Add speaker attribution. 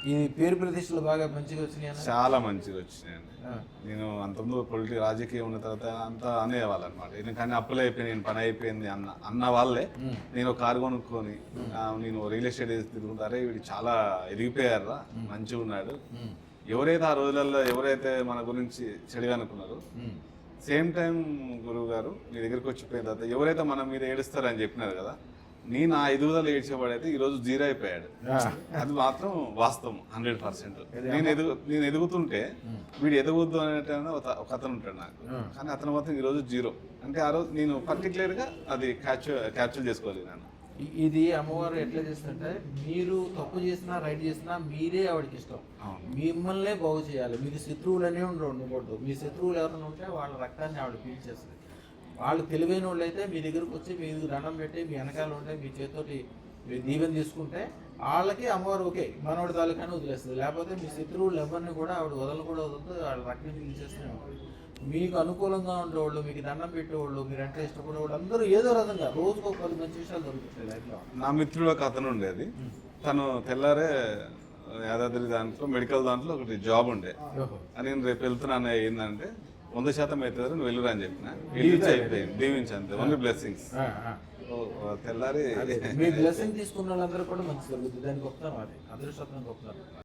Speaker 1: ఈ పేరు ప్రతిష్టలు బాగా మంచిగా వచ్చినాయి.
Speaker 2: చాలా మంచిగా వచ్చినాయండి. నేను అంతకుముందు రాజకీయం ఉన్న తర్వాత అంతా అనేవాళ్ళు అనమాట. కానీ అప్పులు అయిపోయి నేను పని అయిపోయింది అన్న వాళ్ళే నేను కారు కొనుక్కొని నేను రియల్ ఎస్టేట్ తిరుగుతారే వీడు చాలా ఎదిగిపోయారా, మంచిగా ఉన్నాడు. ఎవరైతే ఆ రోజులలో ఎవరైతే మన గురించి చెడుగా అనుకున్నారు, సేమ్ టైం గురువు గారు మీ దగ్గరికి వచ్చిపోయిన తర్వాత ఎవరైతే మన మీద ఏడుస్తారని చెప్పినారు కదా, నేను ఆ ఎదుగుదల ఏడ్చేవాడైతే ఈరోజు జీరో అయిపోయాడు. అది మాత్రం వాస్తవం 100%. నేను ఎదుగుతుంటే వీడు ఎదగొద్దు అనేట ఒక అతను ఉంటాడు నాకు, కానీ అతను మాత్రం ఈరోజు జీరో. అంటే ఆ రోజు నేను పర్టికులర్గా అది క్యాప్చర్ చేసుకోలేను.
Speaker 1: ఇది అమ్మవారు ఎట్లా చేస్తుంటే, మీరు తప్పు చేసినా రైట్ చేసినా మీరే ఆవిడకి ఇష్టం, మిమ్మల్నే బాగు చేయాలి. మీకు శత్రువులనే ఉండకూడదు. మీ శత్రువులు ఎవరైనా ఉంటే వాళ్ళ రక్తాన్ని ఆవిడ పీల్చేస్తుంది. వాళ్ళు తెలివైన వాళ్ళు అయితే మీ దగ్గరకు వచ్చి మీకు దండం పెట్టి మీ వెనకాల ఉంటే మీ చేతితోటి మీరు దీవెన తీసుకుంటే వాళ్ళకి అమ్మవారు ఓకే మనవాడి తాలూకాని వదిలేస్తుంది. లేకపోతే మీ శత్రువులు ఎవరిని కూడా ఆవిడ వదలదు. వాళ్ళ రక్తం పీల్చేస్తూనే ఉంటుంది. మీకు అనుకూలంగా ఉండేవాళ్ళు, మీకు దండం పెట్టేవాళ్ళు, మీరంటే ఇష్టపడేవాళ్ళు అందరూ ఏదో రకంగా రోజుకు ఒక 10 మంచి విషయాలు దొరుకుతాయి లైఫ్లో.
Speaker 2: నా మిత్రుడు ఒక అతను ఉండేది, తను తెల్లారే యాదాద్రి దాంట్లో మెడికల్ దాంట్లో ఒకటి జాబ్ ఉండే. నేను రేపు వెళ్తున్నాను, ఏంటంటే 100% అవుతుంది నువ్వు వెళ్ళురా అని చెప్పిన. అయిపోయింది, దీవించి అంతే, ఓన్లీ బ్లెస్సింగ్స్. తెల్లారి
Speaker 1: మీ బ్లెస్సింగ్ తీసుకున్న వాళ్ళందరూ కూడా మంచి జరుగుతుంది. దానికి గొప్పతనం, అది అదృష్టం గొప్పతనం.